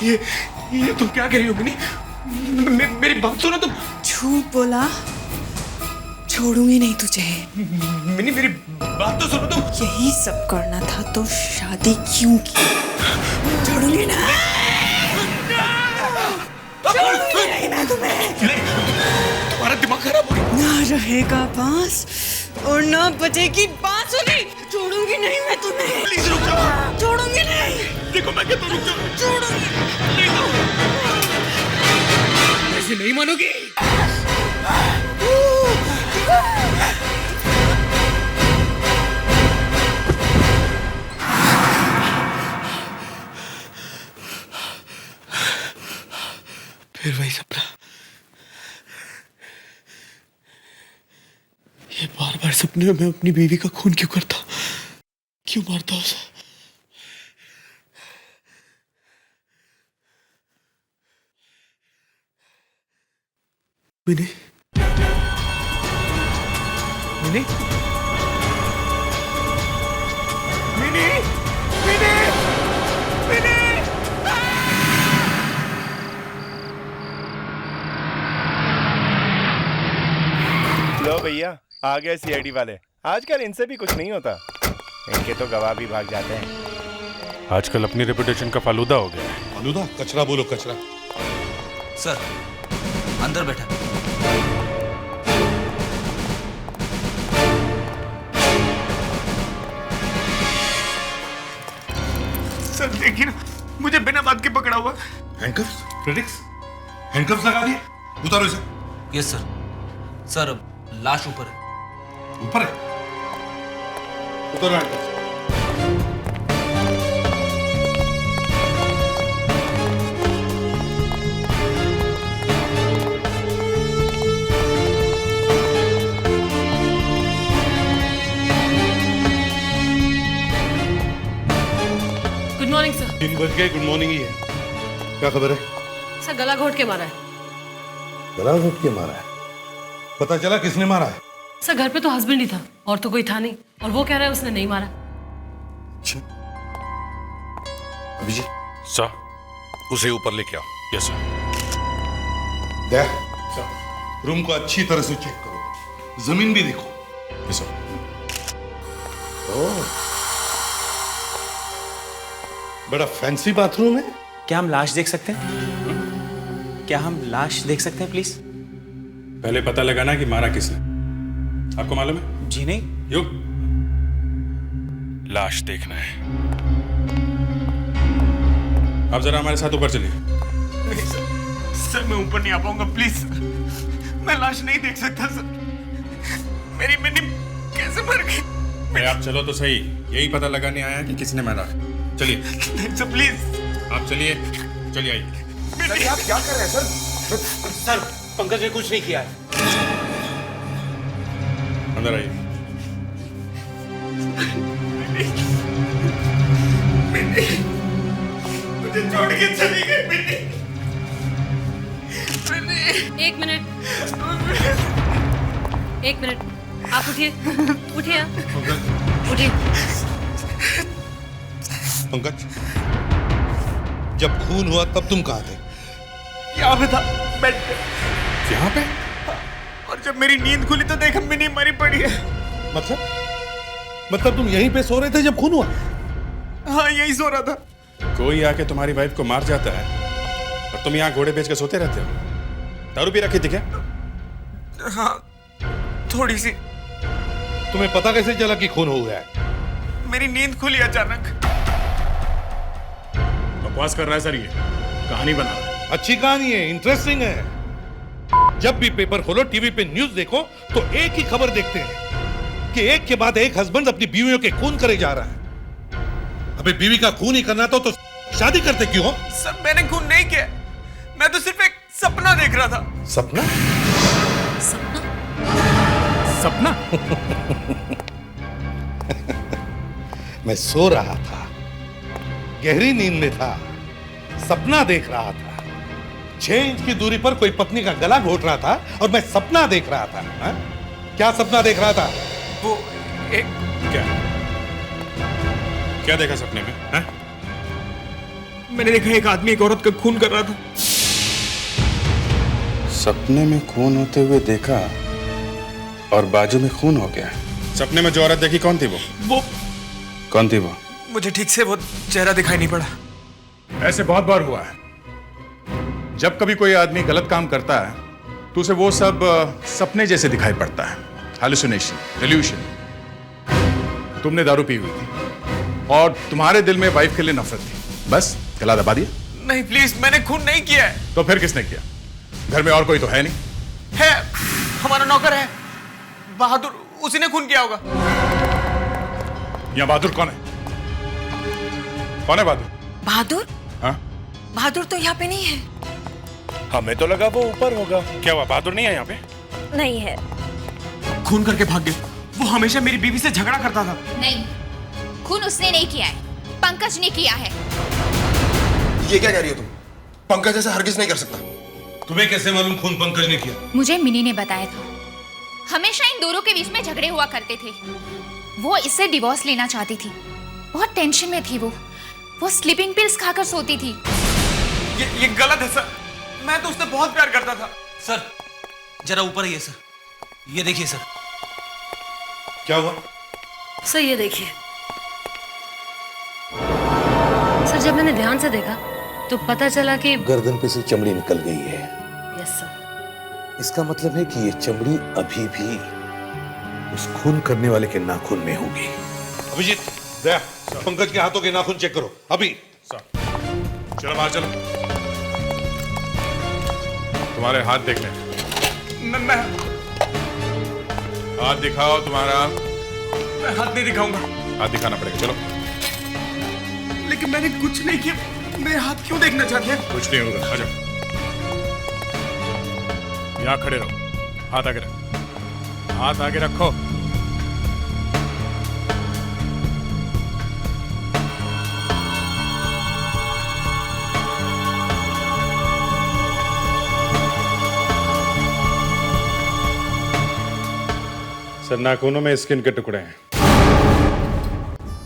ये तुम क्या कह रही हो मिनी? मेरी बात सुनो तुम। झूठ बोला, छोड़ूंगी नहीं तुझे। मिनी मेरी बात तो सुनो तुम। यही सब करना था तो शादी क्यों की? छोड़ूंगी ना, छोड़ूंगी नहीं मैं तुम्हें। तुम्हारा दिमाग खराब हो गया। ना रहेगा बांस और ना बजेगी बांसुरी। छोड़ूंगी नहीं मैं तुम्हें। प्लीज रुक जाओ। छोड़ूंगी नहीं। देखो मैं कहता हूं रुक जाओ। छोड़ूंगी। ऐसे नहीं मानोगी। फिर वही सपना। ये बार बार सपने में मैं अपनी बीवी का खून क्यों करता, क्यों मारता उसे? मिनी, मिनी, मिनी, मिनी, मिनी। लो भैया, आ गए सीआईडी वाले। आजकल इनसे भी कुछ नहीं होता, इनके तो गवाह भी भाग जाते हैं। आजकल अपनी रेपुटेशन का फालूदा हो गया है। फालूदा? कचरा बोलो कचरा। सर अंदर बैठा। सर देखिए ना, मुझे बिना बात के पकड़ा हुआ। हैंडकफ्स? फ्रेडिक्स, हैंडकफ्स लगा दिए? उतारो इसे। Yes sir. सर अब लाश ऊपर है। ऊपर है? उतारो हैंडकफ्स। Good morning sir. 3 बज गए, गुड मॉर्निंग ही है। क्या खबर है? सर गला घोट के मारा है। गला घोट के मारा है? पता चला किसने मारा है? सर घर पे तो हस्बैंड ही था और तो कोई था नहीं, और वो कह रहा है उसने नहीं मारा। अच्छा, अभिजीत सर। उसे ऊपर लेके आओ। Yes sir. देख, रूम को अच्छी तरह से चेक करो, जमीन भी देखो। Yes sir. बड़ा फैंसी बाथरूम है। क्या हम लाश देख सकते हैं? क्या हम लाश देख सकते हैं प्लीज? पहले पता लगाना कि मारा किसने। आपको मालूम है? जी नहीं। युग, लाश देखना है। आप जरा हमारे साथ ऊपर चलिए। नहीं सर, मैं ऊपर नहीं आ पाऊंगा, प्लीज। मैं लाश नहीं देख सकता सर। मेरी मिनी कैसे मर गई? अरे आप चलो तो सही, यही पता लगाने आया कि किसने मारा। चलिए सर प्लीज। आप चलिए, चलिए आइए। आप क्या कर रहे हैं सर? सर पंकज ने कुछ नहीं किया है। अंदर आइए। मुझे छोड़ के चली गई मिनी। एक मिनट, एक मिनट, आप उठिए, उठिए आप, उठिए। पंकज, जब खून हुआ तब तुम कहाँ थे? यहाँ पे था, बेड पे। यहाँ पे? और जब मेरी नींद खुली तो देखा मिनी मरी पड़ी है। मतलब तुम यहीं पे सो रहे थे जब खून हुआ? हाँ यही सो रहा था। कोई आके तुम्हारी वाइफ को मार जाता है और तुम यहाँ घोड़े बेच के सोते रहते हो। दारू भी रखी थी क्या? हाँ थोड़ी सी। तुम्हें पता कैसे चला कि खून हो गया है? मेरी नींद खुली अचानक। बकवास कर रहा है सर, ये कहानी बना रहा है। अच्छी कहानी है, इंटरेस्टिंग है। जब भी पेपर खोलो, टीवी पे न्यूज देखो तो एक ही खबर देखते हैं कि एक के बाद एक हस्बैंड अपनी बीवियों के खून करे जा रहा है। अबे बीवी का खून ही करना तो शादी करते क्यों हो? सर मैंने खून नहीं किया, मैं तो सिर्फ एक सपना देख रहा था। सपना? सपना? मैं सो रहा था, गहरी नींद में था, सपना देख रहा था। 6 इंच की दूरी पर कोई पत्नी का गला घोट रहा था और मैं सपना देख रहा था। हा? क्या सपना देख रहा था? वो एक क्या? क्या देखा सपने में? है? मैंने देखा एक आदमी एक औरत का खून कर रहा था। सपने में खून होते हुए देखा और बाजू में खून हो गया। सपने में जो औरत देखी कौन थी वो? कौन थी वो? मुझे ठीक से वो चेहरा दिखाई नहीं पड़ा। ऐसे बहुत बार हुआ है। जब कभी कोई आदमी गलत काम करता है तो उसे वो सब सपने जैसे दिखाई पड़ता है, हैलुसिनेशन, डिल्यूशन। तुमने दारू पी हुई थी और तुम्हारे दिल में वाइफ के लिए नफरत थी, बस गला दबा दिया। नहीं प्लीज, मैंने खून नहीं किया है। तो फिर किसने किया? घर में और कोई तो है नहीं? है, हमारा नौकर है बहादुर, उसी ने खून किया होगा। यहाँ बहादुर कौन है? कौन है बहादुर? बहादुर? हाँ? बहादुर तो यहाँ पे नहीं है। हमें तो लगा वो ऊपर होगा। क्या हुआ, बहादुर नहीं है यहाँ पे? नहीं है। खून करके भाग गए। वो हमेशा मेरी बीवी से झगड़ा करता था। नहीं, खून उसने नहीं किया है, पंकज ने किया है। ये क्या कह रही हो तुम? पंकज ऐसा हरगिज नहीं कर सकता। तुम्हें कैसे मालूम खून पंकज ने किया? मुझे मिनी ने बताया था। हमेशा इन दोनों के बीच में झगड़े हुआ करते थे। वो इससे डिवोर्स लेना चाहती थी, बहुत टेंशन में थी वो स्लीपिंग पिल्स खाकर सोती थी। ये गलत है सर, मैं तो उससे बहुत प्यार करता था। सर जरा ऊपर आइए सर, ये देखिए सर। क्या हुआ? सर ये देखिए। सर जब मैंने ध्यान से देखा तो पता चला कि गर्दन पे से चमड़ी निकल गई है। Yes sir. इसका मतलब है कि ये चमड़ी अभी भी उस खून करने वाले के नाखून में होगी। अभिजीत, दया, पंकज के हाथों के नाखून चेक करो अभी। चलो बाहर चलो, तुम्हारे हाथ देखने। मैं हाथ दिखाओ तुम्हारा। हाथ नहीं दिखाऊंगा। हाथ दिखाना पड़ेगा, चलो। लेकिन मैंने कुछ नहीं किया, मेरे हाथ क्यों देखना चाहते हैं? कुछ नहीं होगा, आ जाओ। यहाँ खड़े रहो, हाथ आगे रखो, हाथ आगे रखो। सर नाखूनों में स्किन के टुकड़े हैं।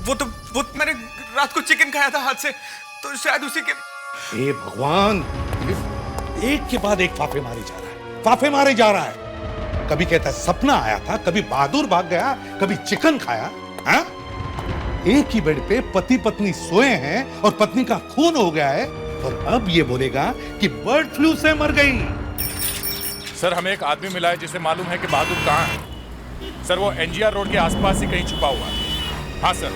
वो मैंने रात को चिकन खाया था हाथ से, तो शायद उसी के। हे भगवान, एक के बाद एक फाफे मारे जा रहा है, फाफे मारे जा रहा है। कभी कहता है सपना आया था, कभी बहादुर भाग गया, कभी चिकन खाया। हाँ? एक ही बेड पे पति पत्नी सोए हैं और पत्नी का खून हो गया है, और अब ये बोलेगा कि बर्ड फ्लू से मर गई। सर हमें एक आदमी मिला है जिसे मालूम है कि बहादुर कहाँ है। सर वो एनजीआर रोड के आसपास ही कहीं छुपा हुआ है। हाँ सर,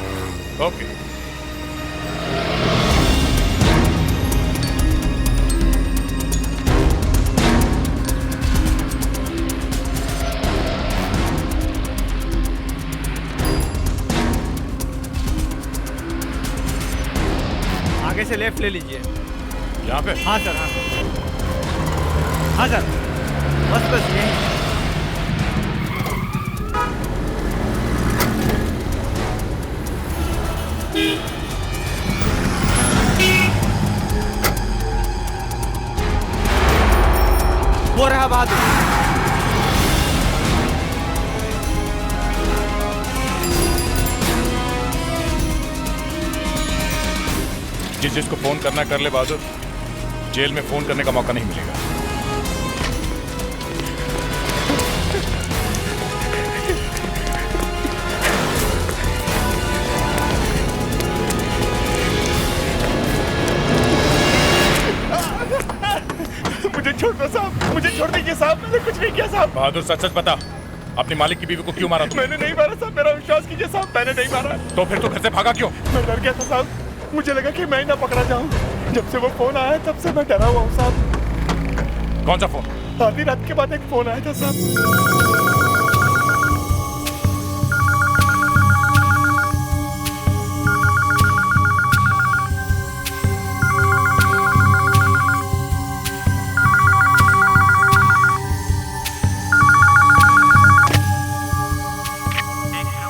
ओके। आगे से लेफ्ट ले लीजिए। यहाँ पे? हाँ सर, हाँ हाँ सर, बस बस यही। वो रहा बहादुर। जिसको फोन करना कर ले बहादुर, जेल में फोन करने का मौका नहीं मिलेगा। मुझे छोड़ दो साहब, मुझे छोड़ दीजिए साहब, मैंने कुछ नहीं किया साहब। बहादुर सच सच बता, अपनी मालिक की बीवी को क्यों मारा तुमने? मैंने नहीं मारा साहब, मेरा विश्वास कीजिए साहब, मैंने नहीं मारा। तो फिर तू घर से भागा क्यों? मैं डर गया था साहब, मुझे लगा कि मैं ही ना पकड़ा जाऊं। जब से वो फोन आया तब से मैं डरा हुआ हूँ साहब। कौन सा फोन? आधी रात के बाद एक फोन आया था साहब।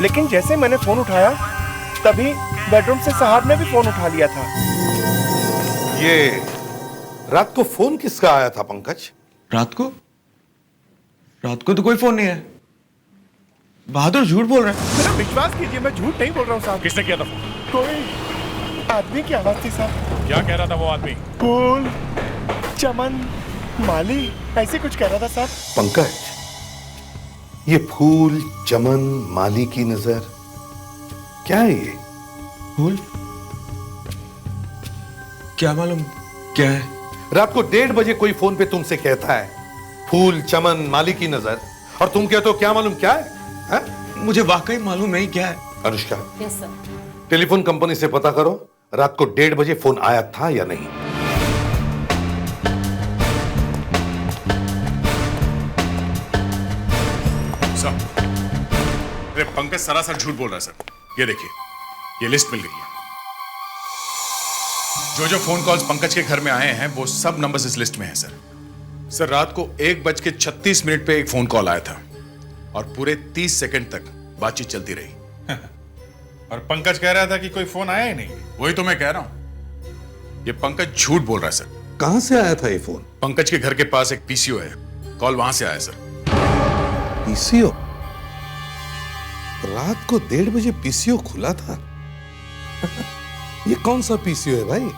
लेकिन जैसे मैंने फोन उठाया तभी बेडरूम से साहब ने भी फोन उठा लिया था। ये रात को फोन किसका आया था पंकज? रात को तो कोई फोन नहीं है। बहादुर झूठ बोल रहा है। मेरा विश्वास कीजिए, मैं झूठ नहीं बोल रहा हूँ साहब। किसने किया था फोन? कोई आदमी की आवाज थी सर। क्या कह रहा था वो आदमी? फूल चमन माली ऐसे कुछ कह रहा था सर। पंकज, ये फूल चमन माली की नजर क्या है? ये फूल क्या मालूम क्या है? रात को 1:30 बजे कोई फोन पे तुमसे कहता है फूल चमन माली की नजर, और तुम कहते हो क्या मालूम क्या है? मुझे वाकई मालूम नहीं क्या है। Anushka, yes sir. Telephone company से पता करो रात को 1:30 बजे फोन आया था या नहीं। सर, अरे पंकज सरासर झूठ बोल रहा है सर। ये देखिए, ये लिस्ट मिल गई है। जो फोन कॉल्स पंकज के घर में आए हैं वो सब नंबर्स इस लिस्ट में हैं सर। सर, रात को 1:36 पे एक फोन कॉल आया था और पूरे 30 सेकंड तक बातचीत चलती रही। और पंकज कह रहा था कि कोई फोन आया ही नहीं। वही तो मैं कह रहा हूं, ये पंकज झूठ बोल रहा है सर। कहां से आया था ये फोन? पंकज के घर के पास एक पीसीओ है, कॉल वहां से आया सर। पीसीओ? रात को 1:30 बजे पीसीओ खुला था? ये कौन सा पीसीओ है भाई?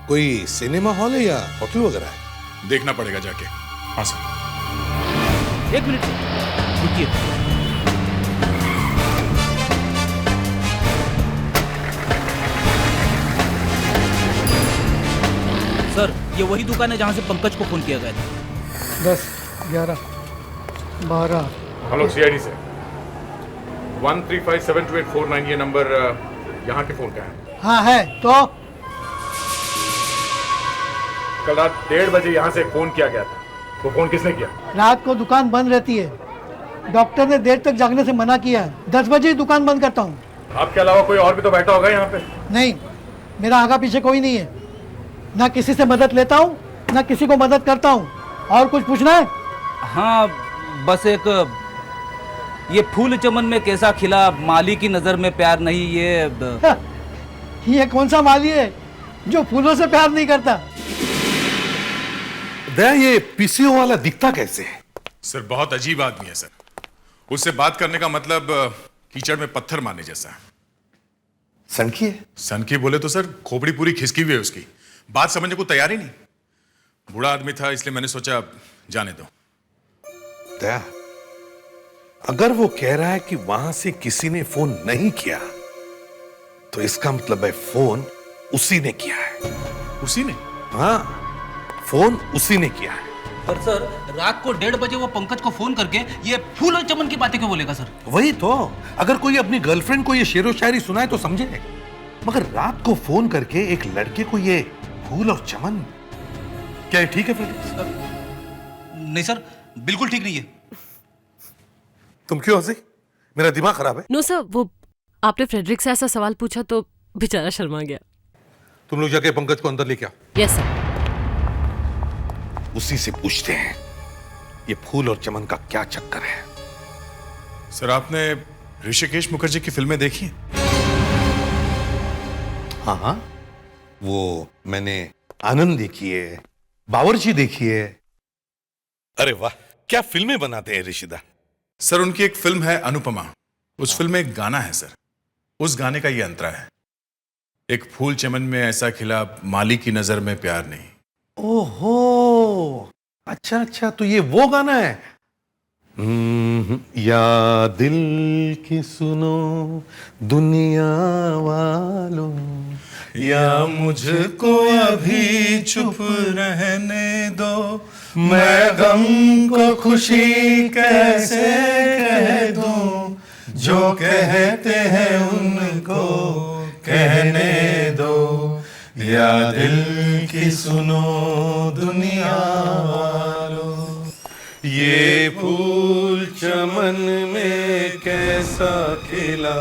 कोई सिनेमा हॉल है या होटल वगैरह है? देखना पड़ेगा जाके। हाँ सर। एक मिनट रुकिए। सर, ये वही दुकान है जहां से पंकज को फोन किया गया था। 10, 11, 12। हेलो सीआईडी से 1357284 ये नंबर यहाँ के फोन का है। हाँ है। तो कल रात 1:30 बजे यहाँ से फोन किया गया था। वो फोन किसने किया? रात को दुकान बंद रहती है। डॉक्टर ने देर तक जागने से मना किया है। 10 बजे ही दुकान बंद करता हूँ। आपके अलावा कोई और भी तो बैठा होगा यहाँ पे? नहीं, मेरा आगा पीछे कोई नहीं है। ना किसी से मदद लेता हूँ ना किसी को मदद करता हूँ। और कुछ पूछना है? हाँ, बस एक, ये फूल चमन में कैसा खिला, माली की नजर में प्यार नहीं, ये कौन सा माली है जो फूलों से प्यार नहीं करता? दया, ये पीसीओ वाला दिखता कैसे है? सर, बहुत अजीब आदमी है सर। उससे बात करने का मतलब कीचड़ में पत्थर मारने जैसा है। सनकी है? सनकी बोले तो सर खोपड़ी पूरी खिसकी हुई है उसकी, बात समझने को तैयार ही नहीं। बूढ़ा आदमी था इसलिए मैंने सोचा जाने दो। दया, अगर वो कह रहा है कि वहां से किसी ने फोन नहीं किया तो इसका मतलब है फोन उसी ने किया है। उसी ने? हाँ, फोन उसी ने किया है। पर सर, रात को 1:30 बजे वो पंकज को फोन करके ये फूल और चमन की बातें क्यों बोलेगा सर? वही तो, अगर कोई अपनी गर्लफ्रेंड को ये शेरो शायरी सुनाए तो समझे, मगर रात को फोन करके एक लड़के को ये फूल और चमन, क्या ये ठीक है फ्रेंड्स? नहीं सर, बिल्कुल ठीक नहीं है। तुम क्यों हंसी? मेरा दिमाग खराब है? नो सर, वो आपने फ्रेडरिक से ऐसा सवाल पूछा तो बेचारा शर्मा गया। तुम लोग जाके पंकज को अंदर लेके आओ। Yes sir. उसी से पूछते हैं ये फूल और चमन का क्या चक्कर है। सर, आपने ऋषिकेश मुखर्जी की फिल्में देखी? हाँ हाँ, वो मैंने आनंद देखी है, बावर्ची देखी है। अरे वाह, क्या फिल्में बनाते हैं ऋषिदा। सर, उनकी एक फिल्म है अनुपमा। उस फिल्म में एक गाना है सर, उस गाने का ये अंतरा है, एक फूल चमन में ऐसा खिला, माली की नजर में प्यार नहीं। ओहो, अच्छा अच्छा, तो ये वो गाना है। या दिल की सुनो दुनिया वालों, या मुझको अभी चुप रहने दो, मैं गम को खुशी कैसे कह दूं, जो कहते हैं उनको कहने दो, या दिल की सुनो दुनिया वालों, ये फूल चमन में कैसा खिला,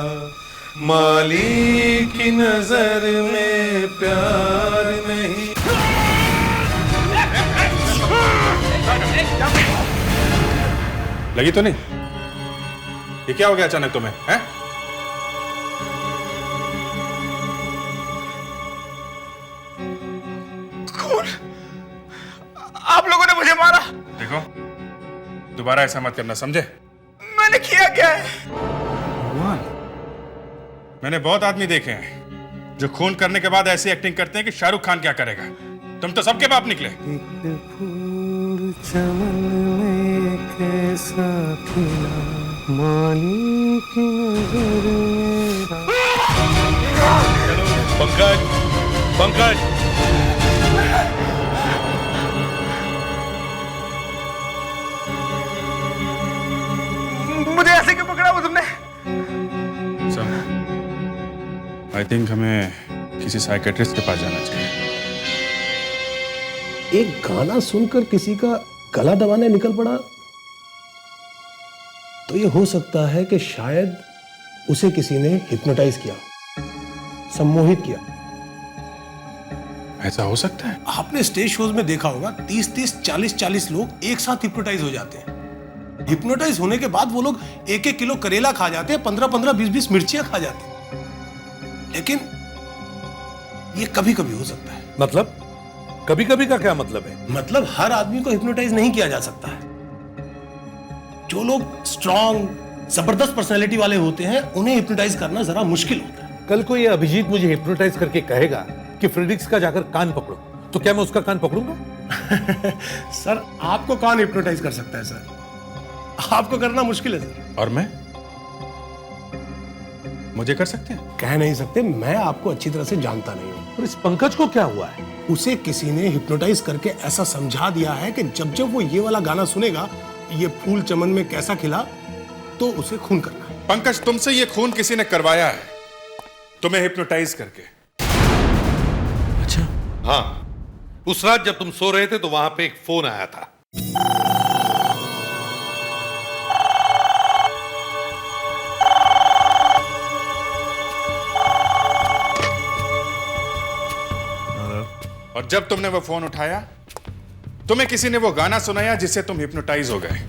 माली की नजर में प्यार नहीं। लगी तो नहीं? ये क्या हो गया अचानक तुम्हें, हैं? कौन? आप लोगों ने मुझे मारा। देखो, दोबारा ऐसा मत करना, समझे? मैंने किया क्या है? भगवान, मैंने बहुत आदमी देखे हैं जो खून करने के बाद ऐसी एक्टिंग करते हैं कि शाहरुख खान क्या करेगा। तुम तो सबके बाप निकले। फूल चमन में कैसा खिला माली की नजर में। पंकज, पंकज, मुझे ऐसे क्यों पकड़ा वो तुमने? आई थिंक हमें किसी साइकेट्रिस्ट के पास जाना चाहिए। एक गाना सुनकर किसी का गला दबाने निकल पड़ा तो ये हो सकता है कि शायद उसे किसी ने हिप्नोटाइज किया, सम्मोहित किया। ऐसा हो सकता है। आपने स्टेज शोज में देखा होगा 30-30, 40-40 लोग एक साथ हिप्नोटाइज हो जाते हैं। हिप्नोटाइज होने के बाद वो लोग 1-1 किलो करेला खा जाते हैं, 15-15, 20-20 मिर्चियां खा जाते हैं। लेकिन ये कभी कभी हो सकता है। मतलब कभी कभी का क्या मतलब है? मतलब हर आदमी को हिप्नोटाइज नहीं किया जा सकता है। जो लोग स्ट्रॉन्ग, जबरदस्त पर्सनैलिटी वाले होते हैं उन्हें हिप्नोटाइज करना जरा मुश्किल होता है। कल को ये अभिजीत मुझे हिप्नोटाइज करके कहेगा कि फ्रेडरिक्स का जाकर कान पकड़ो, तो क्या मैं उसका कान पकड़ूंगा? सर आपको कौन हिप्नोटाइज कर सकता है सर? आपको करना मुश्किल है सर। और मैं? मुझे कर सकते हैं? कह नहीं सकते, मैं आपको अच्छी तरह से जानता नहीं हूं। और इस पंकज को क्या हुआ है? उसे किसी ने हिप्नोटाइज करके ऐसा समझा दिया है कि जब जब वो ये वाला गाना सुनेगा, ये फूल चमन में कैसा खिला, तो उसे खून करना है। पंकज, तुमसे ये खून किसी ने करवाया है, तुम्हें हिप्नोटाइज करके। अच्छा। हाँ, उस रात जब तुम सो रहे थे तो वहां पे एक फोन आया था। और जब तुमने वो फोन उठाया, तुम्हें किसी ने वो गाना सुनाया जिससे तुम हिप्नोटाइज हो गए।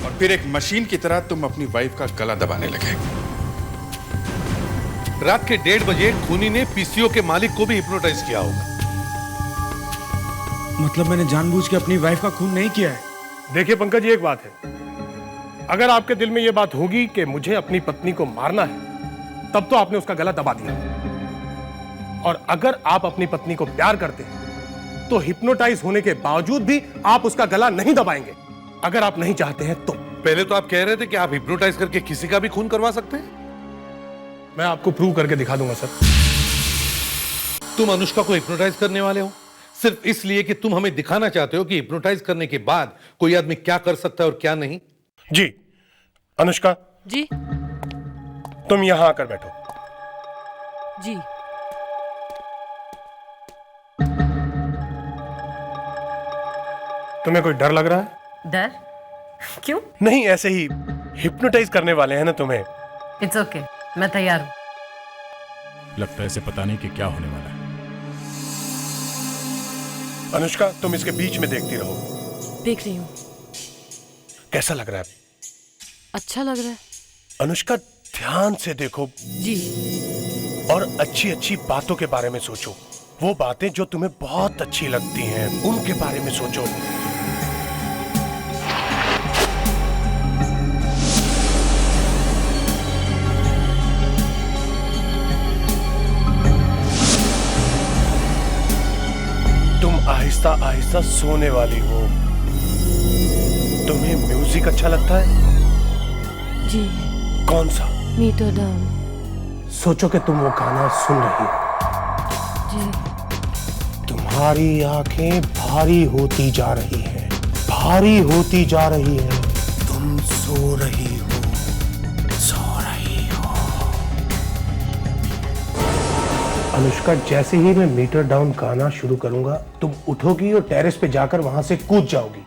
और फिर एक मशीन की तरह तुम अपनी वाइफ का गला दबाने लगे। रात के 1:30 बजे खूनी ने पीसीओ के मालिक को भी हिप्नोटाइज किया होगा। मतलब मैंने जानबूझ के अपनी वाइफ का खून नहीं किया है। देखिए पंकज, ये एक बात है, अगर आपके दिल में यह बात होगी कि मुझे अपनी पत्नी को मारना है, तब तो आपने उसका गला दबा दिया। और अगर आप अपनी पत्नी को प्यार करते हैं तो हिप्नोटाइज होने के बावजूद भी आप उसका गला नहीं दबाएंगे। अगर आप नहीं चाहते हैं तो। पहले तो आप कह रहे थे कि आप हिप्नोटाइज करके किसी का भी खून करवा सकते हैं। मैं आपको प्रूव करके दिखा दूंगा सर। तुम अनुष्का को हिप्नोटाइज करने वाले हो सिर्फ इसलिए कि तुम हमें दिखाना चाहते हो कि हिप्नोटाइज करने के बाद कोई आदमी क्या कर सकता है और क्या नहीं। जी अनुष्का जी, तुम यहां आकर बैठो। जी। तुम्हें कोई डर लग रहा है? डर? क्यों? नहीं, ऐसे ही हिप्नोटाइज करने वाले हैं ना तुम्हें। इट्स ओके, मैं तैयार हूं। लगता है इसे पता नहीं कि क्या होने वाला है। अनुष्का, तुम इसके बीच में देखती रहो। देख रही हूं। कैसा लग रहा है? अच्छा लग रहा है। अनुष्का, ध्यान से देखो जी, और अच्छी अच्छी बातों के बारे में सोचो। वो बातें जो तुम्हें बहुत अच्छी लगती हैं, उनके बारे में सोचो। तुम आहिस्ता आहिस्ता सोने वाली हो। तुम्हें म्यूजिक अच्छा लगता है? जी। कौन सा? Meter down. सोचो कि तुम वो गाना सुन रही हो। जी। तुम्हारी आंखें भारी होती जा रही हैं, भारी होती जा रही हैं। तुम सो रही हो, सो रही हो। अनुष्का, जैसे ही मैं मीटर डाउन गाना शुरू करूंगा, तुम उठोगी और टेरेस पे जाकर वहां से कूद जाओगी।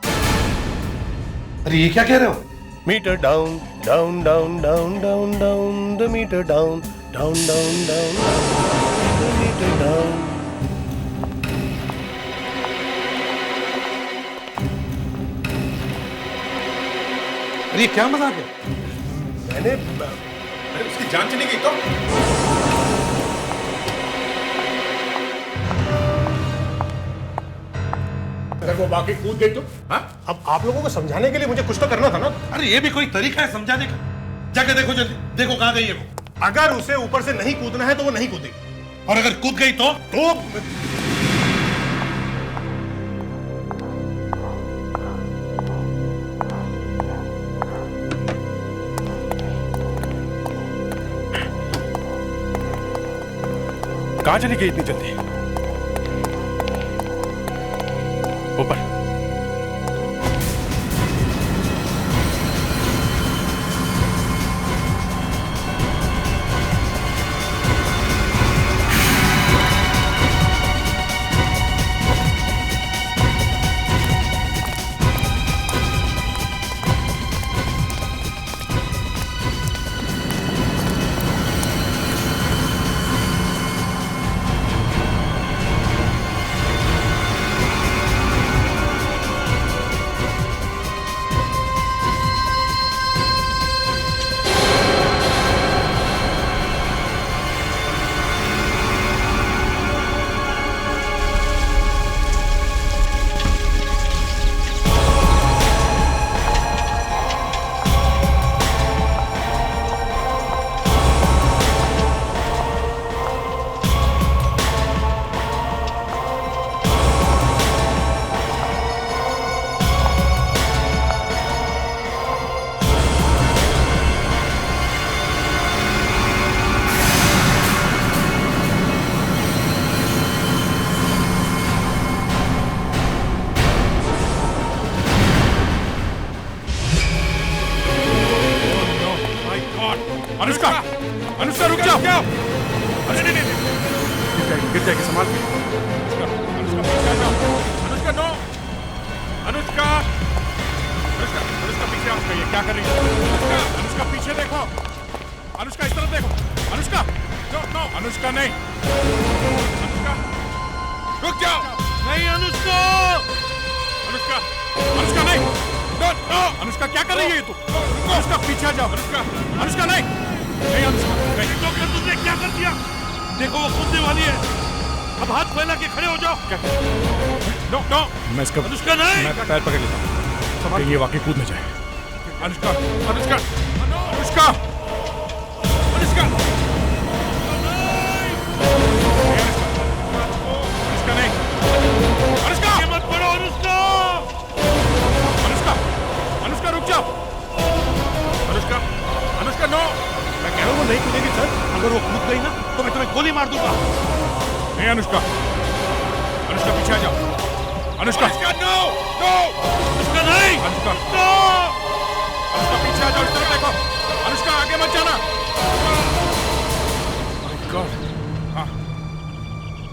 अरे ये क्या कह रहे हो? Meter down, down down down down down, the meter down, down down down, the meter down. अरे क्या मजाक है? मैंने उसकी जान चली गई तो? अगर वो वाकई कूद गई तो? हाँ? अब आप लोगों को समझाने के लिए मुझे कुछ तो करना था ना। अरे ये भी कोई तरीका है समझाने का? जाके देखो जल्दी, देखो कहाँ गई है वो। अगर उसे ऊपर से नहीं कूदना है तो वो नहीं कूदेगी, और अगर कूद गई तो कहाँ चली गई इतनी जल्दी? ऊपर। अनुष्का, अनुष्का रुक जाओ। अरे नहीं नहीं, गिर जाएगी, संभाल के। अनुष्का पीछे जाओ। अनुष्का नो, अनुष्का, अनुष्का, अनुष्का पीछे आओ। ये क्या कर रही है? अनुष्का, अनुष्का पीछे देखो। अनुष्का इस तरफ देखो। अनुष्का, नो नो, अनुष्का नहीं। अनुष्का, रुक जाओ। नहीं अनुष्का, अनुष्का, अनुष्का नहीं। नो नो, अनुष्का क्या कर रही है तू? अनुष्का पीछे आ जाओ। अनुष्का, अनुष्का नहीं। नहीं अनुष्का, नहीं। तो क्या तुमने क्या कर दिया? देखो वो कूदने वाली है। अब हाथ फैला के खड़े हो जाओ। क्या? नो नो, मैं इसका अनुष्का नहीं। मैं पैर पकड़ लेता हूँ कि ये वाकई कूद न जाए। अनुष्का, अनुष्का, अनुष्का, अनुष्का, अनुष्का नहीं। अनुष्का, मत पड़ो अनुष्का। अनुष्का, अनुष्का रुक जाओ। अनुष्का, अनुष्का नो। मैं कह रहा हूँ वो नहीं कूदेगी सर। अगर वो कूद गई ना तो मैं तुम्हें गोली मार दूंगा। नहीं अनुष्का, अनुष्का पीछे आ जाओ। अनुष्का, नो नो, अनुष्का नहीं। अनुष्का नो, अनुष्का पीछे आ जाओ। इस तरफ देखो। अनुष्का आगे मत जाना। My God. हाँ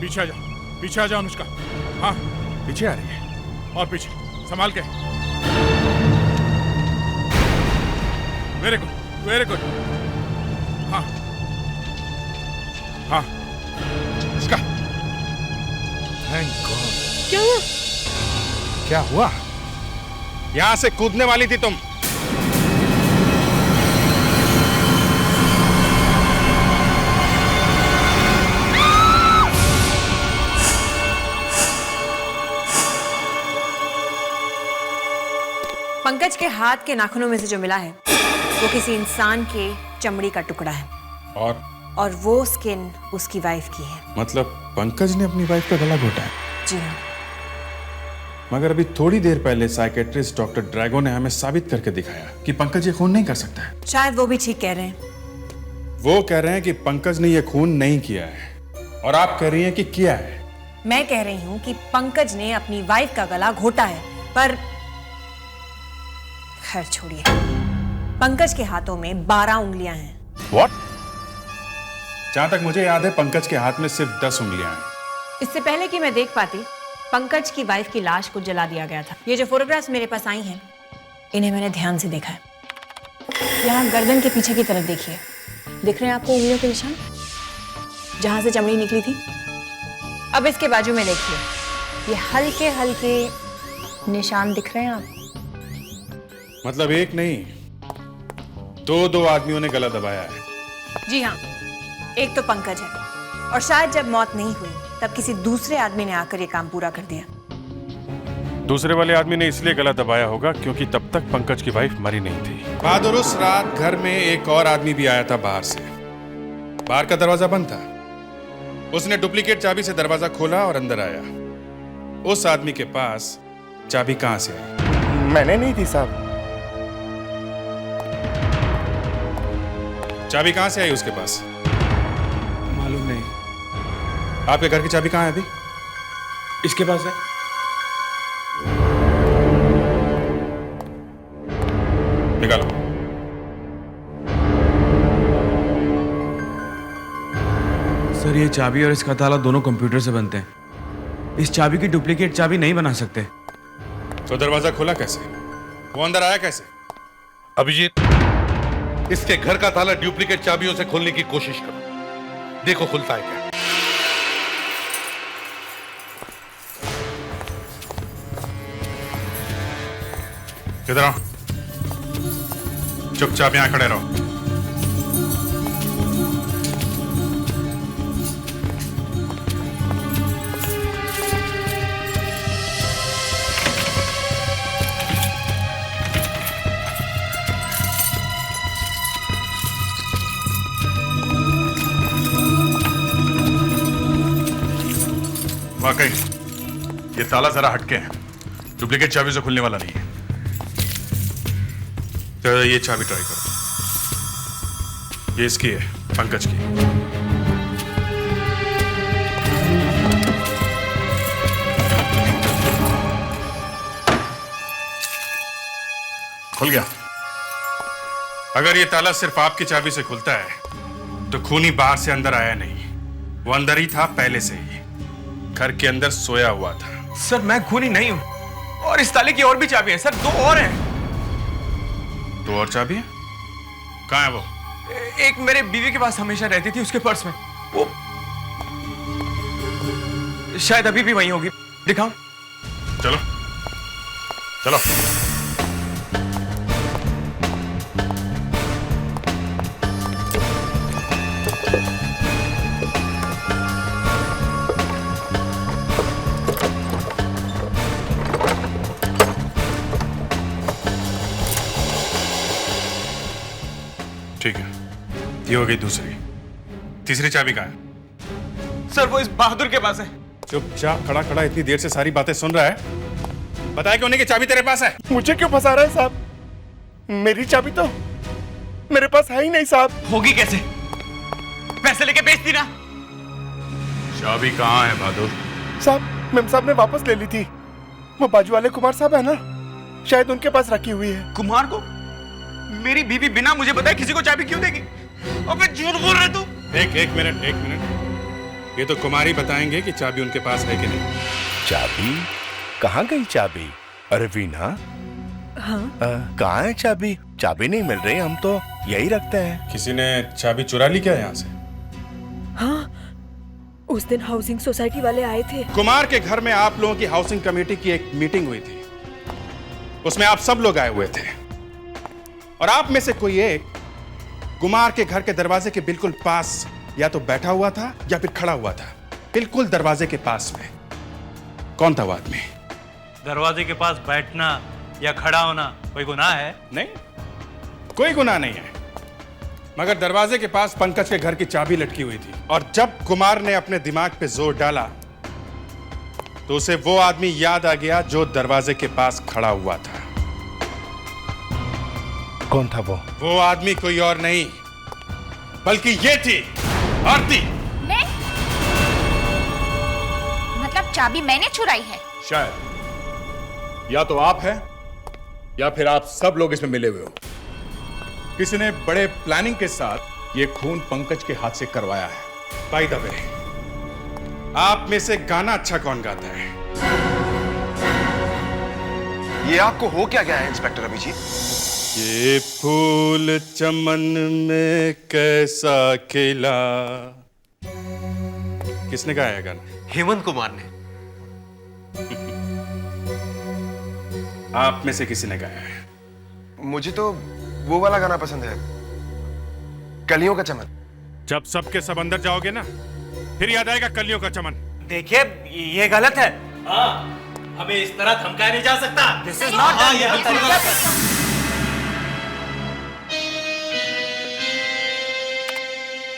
पीछे आ जाओ, पीछे आ जाओ अनुष्का। हाँ पीछे आ रही है, और पीछे संभाल के। Very good, very good. हाँ हाँ, इसका थैंक गॉड। क्या हुआ? क्या हुआ? यहां से कूदने वाली थी तुम। पंकज के हाथ के नाखूनों में से जो मिला है वो किसी इंसान के चमड़ी का टुकड़ा है, और वो स्किन उसकी वाइफ की है। मतलब पंकज ने अपनी वाइफ का गला घोटा है? जी हाँ। मगर अभी थोड़ी देर पहले साइकेट्रिस्ट डॉक्टर ड्रैगो ने हमें साबित करके दिखाया कि पंकज ये खून नहीं कर सकता है। शायद वो भी ठीक कह रहे हैं। वो कह रहे हैं कि पंकज ने ये खून नहीं किया है, और आप कह रही हैं कि किया है। मैं कह रही हूँ कि पंकज ने अपनी वाइफ का गला घोटा है, पर खैर छोड़िए। पंकज के हाथों में 12 उंगलियां हैं। What? जहां तक मुझे याद है पंकज के हाथ में सिर्फ 10 उंगलियां हैं। इससे पहले कि मैं देख पाती, पंकज की वाइफ की लाश को जला दिया गया था। ये जो फोटोग्राफ्स मेरे पास आई हैं, इन्हें मैंने ध्यान से देखा है। यहाँ गर्दन के पीछे की तरफ देखिए, दिख रहे हैं आपको उंगलियों के निशान, जहां से चमड़ी निकली थी? अब इसके बाजू में देखिए, ये हल्के हल्के निशान दिख रहे हैं आपको? मतलब एक नहीं, दो आदमियों ने गला दबाया है। जी हाँ, एक तो पंकज है, और शायद जब मौत नहीं हुई तब किसी दूसरे आदमी ने आकर ये काम पूरा कर दिया। दूसरे वाले आदमी ने इसलिए गला दबाया होगा क्योंकि तब तक पंकज की वाइफ मरी नहीं थी। बहादुर, उस रात घर में एक और आदमी भी आया था बाहर से। बाहर का दरवाजा बंद था। उसने डुप्लीकेट चाबी से दरवाजा खोला और अंदर आया। उस आदमी के पास चाबी कहां से आई? मैंने नहीं दी साहब। चाबी कहां से आई उसके पास? मालूम नहीं। आपके घर की चाबी कहां है अभी? इसके पास है। निकालो। सर, ये चाबी और इसका ताला दोनों कंप्यूटर से बनते हैं। इस चाबी की डुप्लीकेट चाबी नहीं बना सकते। तो दरवाजा खोला कैसे? वो अंदर आया कैसे? अभिजीत, इसके घर का ताला डुप्लीकेट चाबियों से खोलने की कोशिश करो, देखो खुलता है क्या। इधर आओ, चुपचाप यहां खड़े रहो। वाकई ये ताला जरा हटके है, डुप्लीकेट चाबी से खुलने वाला नहीं है। तो ये चाबी ट्राई करो। ये इसकी है, पंकज की। खुल गया। अगर ये ताला सिर्फ आपकी चाबी से खुलता है तो खूनी बाहर से अंदर आया नहीं, वो अंदर ही था पहले से ही, घर के अंदर सोया हुआ था। सर, मैं खूनी नहीं हूं, और इस ताले की और भी चाबी है सर, 2 और हैं। 2 और चाबी है? कहां है वो? एक मेरे बीवी के पास हमेशा रहती थी, उसके पर्स में। वो शायद अभी भी वहीं होगी। दिखाऊं? चलो चलो। ठीक है, ये हो गई दूसरी। तीसरी चाबी कहां है? सर, वो इस बहादुर के पास है। चुपचाप खड़ा खड़ा इतनी देर से सारी बातें सुन रहा है, बताया क्यों नहीं कि चाबी तेरे पास है? मुझे क्यों फंसा रहा है साहब? मेरी चाबी तो मेरे पास है ही नहीं साहब। होगी कैसे? पैसे लेके बेच दी ना। चाबी कहां है बहादुर? साहब, मेम साहब ने वापस ले ली थी। वो बाजू वाले कुमार साहब है ना, शायद उनके पास रखी हुई है। कुमार को? मेरी बीवी बिना मुझे बताए किसी को चाबी क्यों देगी? अबे झूठ बोल रहे तू। एक मिनट। ये तो कुमारी बताएंगे कि चाबी उनके पास है कि नहीं। चाबी? कहाँ गई चाबी? अरे वीना, हाँ? कहाँ है चाबी? चाबी नहीं मिल रही, हम तो यही रखते हैं। किसी ने चाबी चुरा ली क्या यहाँ से? हाँ, उस दिन हाउसिंग सोसाइटी वाले आए थे। कुमार के घर में आप लोगों की हाउसिंग कमेटी की एक मीटिंग हुई थी, उसमें आप सब लोग आए हुए थे, और आप में से कोई एक कुमार के घर के दरवाजे के बिल्कुल पास या तो बैठा हुआ था या फिर खड़ा हुआ था, बिल्कुल दरवाजे के पास में। कौन था वो आदमी? दरवाजे के पास बैठना या खड़ा होना कोई गुनाह है? नहीं, कोई गुनाह नहीं है, मगर दरवाजे के पास पंकज के घर की चाबी लटकी हुई थी, और जब कुमार ने अपने दिमाग पे जोर डाला तो उसे वो आदमी याद आ गया जो दरवाजे के पास खड़ा हुआ था। कौन था वो? वो आदमी कोई और नहीं बल्कि ये थी आरती। मैं? मतलब चाबी मैंने चुराई है? शायद, या तो आप हैं या फिर आप सब लोग इसमें मिले हुए हो। किसी ने बड़े प्लानिंग के साथ ये खून पंकज के हाथ से करवाया है। बाय द वे, आप में से गाना अच्छा कौन गाता है? ये आपको हो क्या गया है इंस्पेक्टर अभिजीत? ये फूल चमन में कैसा खिला। किसने गाया है गाना? हेमंत कुमार ने। आप में से किसी ने गाया है? मुझे तो वो वाला गाना पसंद है, कलियों का चमन। जब सबके सब अंदर जाओगे ना, फिर याद आएगा कलियों का चमन। देखिए, ये गलत है। हमें इस तरह धमकाया नहीं जा सकता। This is not done. ये बिल्कुल गलत है।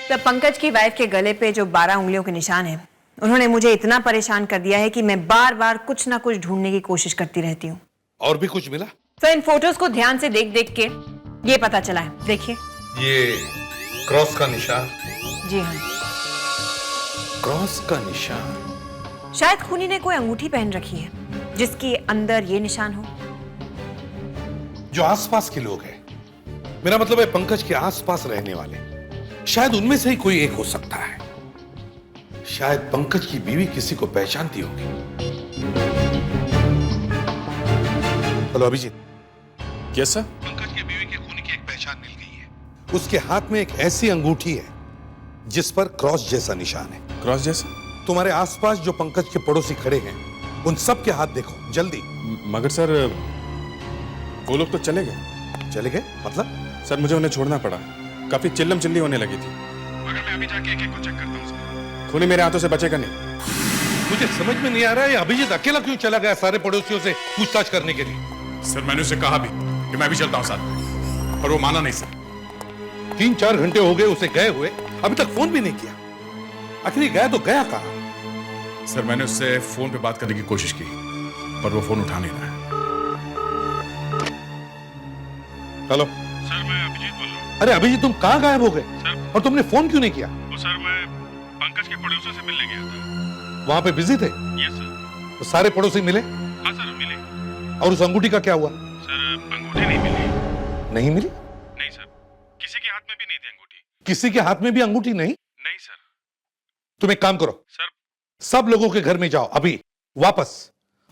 तब पंकज की वाइफ के गले पे जो 12 उंगलियों के निशान हैं, उन्होंने मुझे इतना परेशान कर दिया है कि मैं बार बार कुछ ना कुछ ढूंढने की कोशिश करती रहती हूँ। और भी कुछ मिला? तो इन फोटोज को ध्यान से देख देख के ये पता चला है। देखिए, ये क्रॉस का निशान। जी हाँ, क्रॉस का निशान। शायद खूनी ने कोई अंगूठी पहन रखी है जिसके अंदर ये निशान हो। जो आसपास के लोग हैं, मेरा मतलब है पंकज के आसपास रहने वाले, शायद उनमें से ही कोई एक हो सकता है। शायद पंकज की बीवी किसी को पहचानती होगी। Hello Abhijeet. Yes sir. Pankaj की बीवी के खूनी की एक पहचान मिल गई है। उसके हाथ में एक ऐसी अंगूठी है जिस पर क्रॉस जैसा निशान है। क्रॉस जैसा? तुम्हारे आसपास जो पंकज के पड़ोसी खड़े हैं, उन सब के हाथ देखो जल्दी। मगर सर, वो लोग तो चले गए। चले गए मतलब? सर, मुझे उन्हें छोड़ना पड़ा। काफी चिल्लम चिल्ली होने लगी थी। मगर मैं अभी जाके एक-एक को चेक करता हूं सर। खूनी मेरे हाथों से बचेगा नहीं। मुझे समझ में नहीं आ रहा है अभिजीत अकेला क्यों चला गया सारे पड़ोसियों से पूछताछ करने के लिए। सर, मैंने उसे कहा भी कि मैं भी चलता हूं साथ में, पर वो माना नहीं सर। 3-4 घंटे हो गए उसे गए हुए, अभी तक फोन भी नहीं किया। आखिर गया तो गया कहां? सर, मैंने उससे फोन पे बात करने की कोशिश की, पर वो फोन उठा नहीं रहा है। हेलो सर, मैं अभिजीत बोल रहा हूँ। अरे अभिजीत, तुम कहां गायब हो गए? सर, और तुमने फोन क्यों नहीं किया? वो सर, मैं पंकज के पड़ोसियों से मिलने गया था। वहां पे बिजी थे? Yes sir. तो सारे पड़ोसी मिले? हाँ सर, मिले। और उस अंगूठी का क्या हुआ? सर, अंगूठी नहीं मिली। नहीं मिली? नहीं सर, किसी के हाथ में भी नहीं थी अंगूठी। किसी के हाथ में भी अंगूठी नहीं? नहीं सर। तुम एक काम करो सर, सब लोगों के घर में जाओ अभी वापस,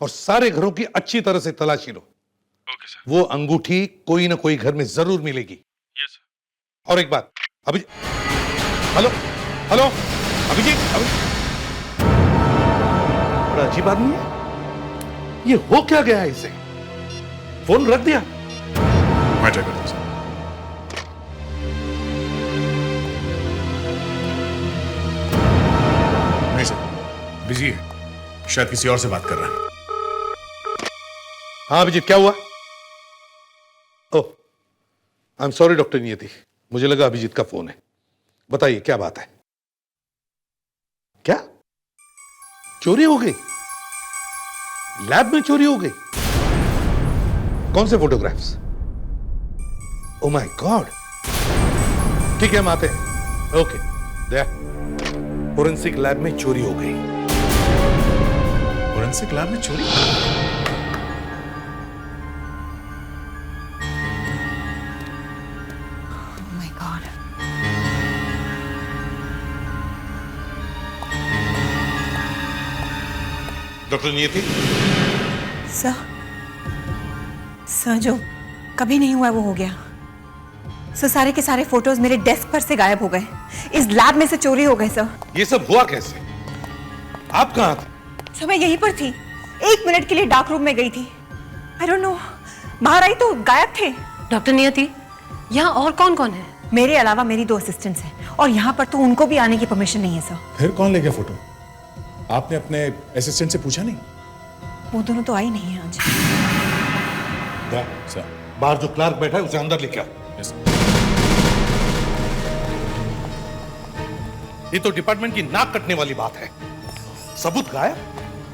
और सारे घरों की अच्छी तरह से तलाशी लो। Okay sir. वो अंगूठी कोई ना कोई घर में जरूर मिलेगी। Yes sir. और एक बात, अभी हेलो हेलो अभिजीत, बड़ा अजीब आदमी है ये। हो क्या गया है इसे? फोन रख दिया? मैं ट्राई करता हूं सर। नहीं सर, बिजी है, शायद किसी और से बात कर रहा है। हाँ अभिजीत, क्या हुआ? ओह, आई एम सॉरी डॉक्टर नियति, मुझे लगा अभिजीत का फोन है। बताइए क्या बात है? क्या चोरी हो गई? लैब में चोरी हो गई? कौन से फोटोग्राफ्स? Oh my God. ठीक है, हम आते हैं। ओके, दया, फोरेंसिक लैब में चोरी हो गई। फोरेंसिक लैब में चोरी? डॉक्टर नियति। सर, जो कभी नहीं हुआ वो हो गया। सर, सारे के सारे फोटोज मेरे डेस्क पर से गायब हो गए। इस लैब में से चोरी हो गए। सर, ये सब हुआ कैसे? आप कहां थे? सर, मैं यहीं पर थी। 1 मिनट के लिए डार्क रूम में गई थी। आई डोंट नो, बाहर आई तो गायब थे। डॉक्टर नियति, यहाँ और कौन कौन है? मेरे अलावा मेरी 2 असिस्टेंट्स हैं, और यहाँ पर तो उनको भी आने की परमिशन नहीं है। सर, फिर कौन ले गया फोटो? आपने अपने असिस्टेंट से पूछा नहीं? वो दोनों तो आई नहीं है आज। सर, बाहर जो क्लार्क बैठा है उसे अंदर लेके आओ। यस। ये तो डिपार्टमेंट की नाक कटने वाली बात है। सबूत गायब?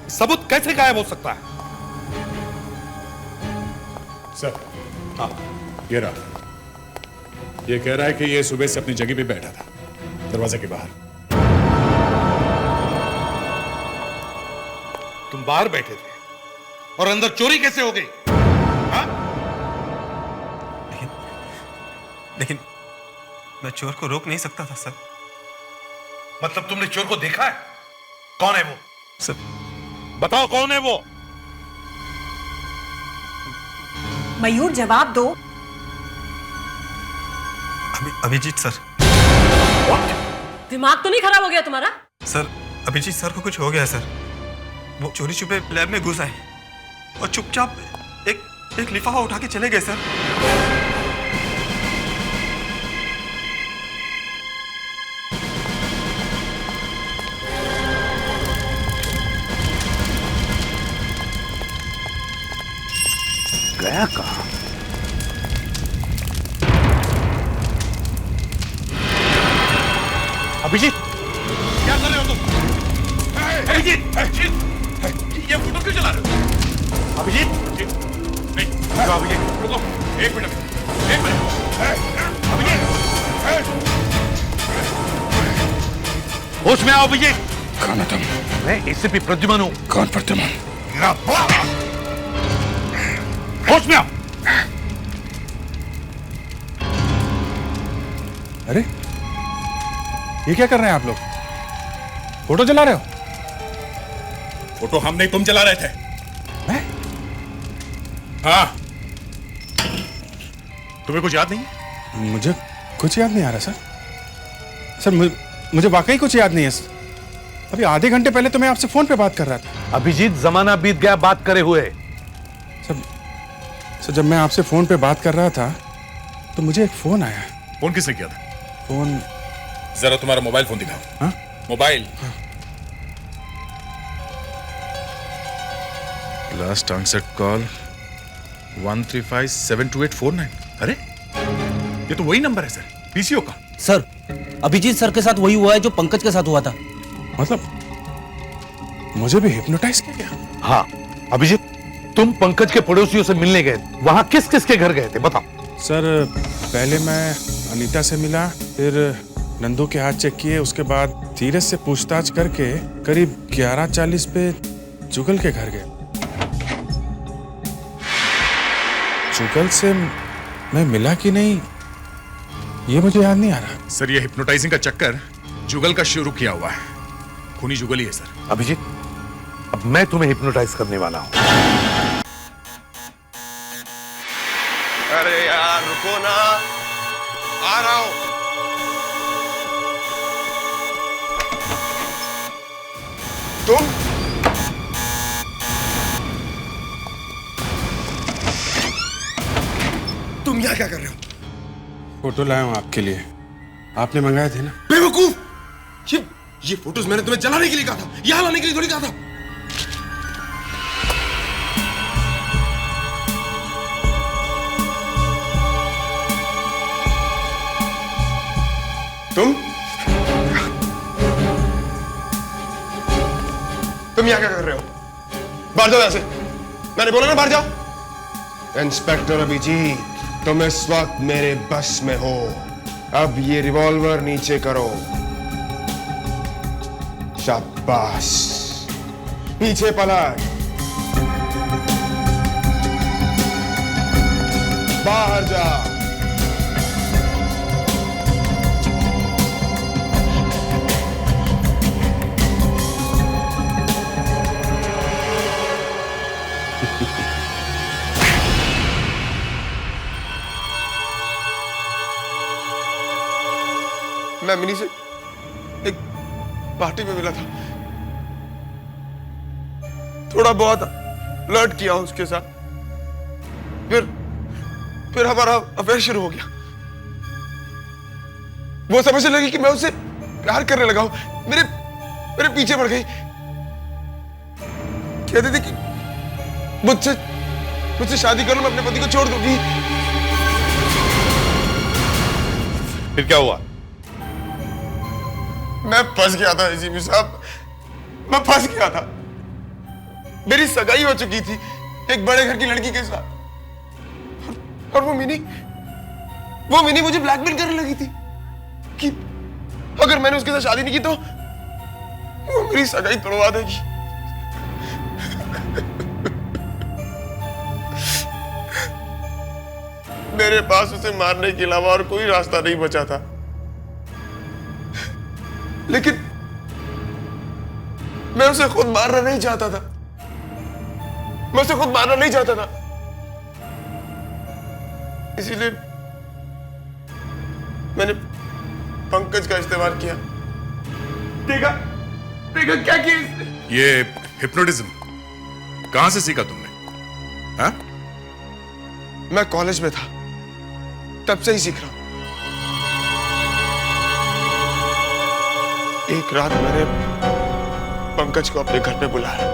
सबूत कैसे गायब हो सकता है? सर, हाँ, ये रहा। ये कह रहा है कि ये सुबह से अपनी जगह पे बैठा था, दरवाजे के बाहर। तुम बाहर बैठे थे और अंदर चोरी कैसे हो गई? हाँ? लेकिन मैं चोर को रोक नहीं सकता था सर। मतलब तुमने चोर को देखा है? कौन है वो? सर, बताओ कौन है वो? मयूर, जवाब दो। अभिजीत सर। दिमाग तो नहीं खराब हो गया तुम्हारा? सर, अभिजीत सर को कुछ हो गया सर। वो चोरी छुपे लैब में घुस आए और चुपचाप एक लिफाफा उठा के चले गए सर। गया कहाँ? अभिजीत, क्या कर रहे हो तुम? अभिजीत, ये फोटो क्यों चला रहे हो? अभिजीत, नहीं, अभिजीत, रुको, एक मिनट, अभिजीत, होश में आओ अभिजीत। कौन है तुम? मैं एसीपी प्रद्युमन हूँ। कौन प्रद्युमन? होश में आओ। अरे ये क्या कर रहे हैं आप लोग? फोटो जला रहे हो? फोटो हम नहीं, तुम जला रहे थे। मैं? हाँ। तुम्हें कुछ याद नहीं? मुझे कुछ याद नहीं आ रहा सर। सर मुझे वाकई कुछ याद नहीं है। अभी आधे घंटे पहले तो मैं आपसे फोन पे बात कर रहा था। अभिजीत, जमाना बीत गया बात करे हुए। सर जब मैं आपसे फोन पे बात कर रहा था तो मुझे एक फोन आया। फोन किसने किया था? फोन जरा तुम्हारा मोबाइल फोन दिखाओ। हाँ? मोबाइल। Last answered call 135728449। अरे ये तो वही नंबर है सर, पीसीओ का। सर अभिजीत सर के साथ वही हुआ है जो पंकज के साथ हुआ था। मतलब मुझे भी हिप्नोटाइज किया गया? हाँ अभिजीत, तुम पंकज के पड़ोसियों से मिलने गए, वहां किस किस के घर गए थे बताओ। सर पहले मैं अनीता से मिला, फिर नंदू के हाथ चेक किए, उसके बाद धीरज से पूछताछ करके करीब 11:40 पे जुगल के घर गए। जुगल से मैं मिला कि नहीं ये मुझे याद नहीं आ रहा। सर ये हिप्नोटाइजिंग का चक्कर जुगल का शुरू किया हुआ है। खूनी जुगल ही है सर। अभिजीत, अब मैं तुम्हें हिप्नोटाइज करने वाला हूं। अरे यार रुको ना, आ रहा हूं। तुम यहाँ क्या कर रहे हो? फोटो लाया हूं आपके लिए, आपने मंगाए थे ना। बेवकूफ, ये फोटोज मैंने तुम्हें जलाने के लिए कहा था, यहाँ लाने के लिए थोड़ी कहा था। तुम यहाँ क्या कर रहे हो? बाहर जाओ यहाँ से। मैंने बोला ना बाहर जाओ। इंस्पेक्टर अभिजीत, तुम इस वक्त मेरे बस में हो। अब ये रिवॉल्वर नीचे करो। शाबाश, पीछे पलट। बाहर जा। मैं मिनी से एक पार्टी में मिला था, थोड़ा बहुत फ्लर्ट किया उसके साथ, फिर हमारा अफेयर शुरू हो गया। वो समझने लगी कि मैं उससे प्यार करने लगा हूं, मेरे पीछे पड़ गई। कहती थी कि मुझसे शादी कर लो, मैं अपने पति को छोड़ दूंगी। फिर क्या हुआ? मैं फंस गया था एसीपी साहब, मैं फंस गया था। मेरी सगाई हो चुकी थी एक बड़े घर की लड़की के साथ, और वो मिनी मुझे ब्लैकमेल करने लगी थी कि अगर मैंने उसके साथ शादी नहीं की तो वो मेरी सगाई तोड़वा देगी। मेरे पास उसे मारने के अलावा और कोई रास्ता नहीं बचा था, लेकिन मैं उसे खुद मारना नहीं चाहता था। मैं उसे खुद मारना नहीं चाहता था, इसीलिए मैंने पंकज का इस्तेमाल किया। देखा क्या किया इसने? ये हिप्नोटिज्म कहां से सीखा तुमने? हाँ? मैं कॉलेज में था, तब से ही सीख रहा हूं। एक रात मैंने पंकज को अपने घर पे बुलाया।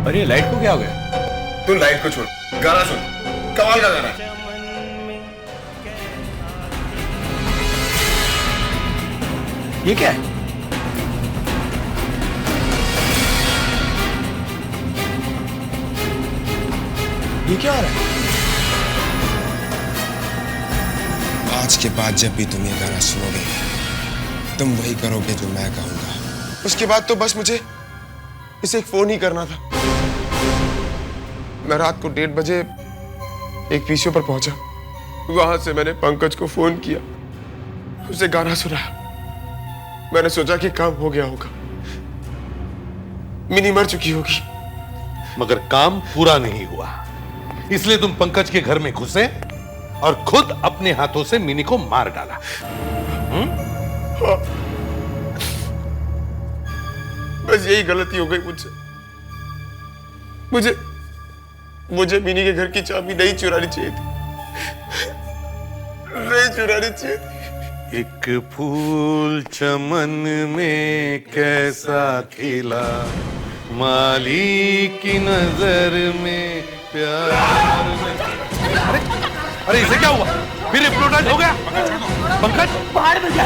अरे लाइट को क्या हो गया? तू लाइट को छोड़, गाना सुन, कमाल का गाना है। ये क्या है? ये क्या हो रहा है? आज के बाद जब भी तुम ये गाना सुनोगे, तुम वही करोगे जो मैं कहूंगा। उसके बाद तो बस मुझे इसे एक फोन ही करना था। मैं रात को 1:30 बजे एक पीसीओ पर पहुंचा। वहां से मैंने पंकज को फोन किया, उसे गाना सुनाया। मैंने सोचा कि काम हो गया होगा, मिनी मर चुकी होगी। मगर काम पूरा नहीं हुआ, इसलिए तुम पंकज के घर में घुसे और खुद अपने हाथों से मिनी को मार डाला। हाँ। बस यही गलती हो गई मुझसे। मुझे मिनी के घर की चाबी नहीं चुरानी चाहिए थी, नहीं चुरानी चाहिए थी। एक फूल चमन में कैसा खिला, माली की नजर में प्यार। अरे इसे क्या हुआ? फिर हिप्नोटाइज हो गया? पंकज बाहर में जा।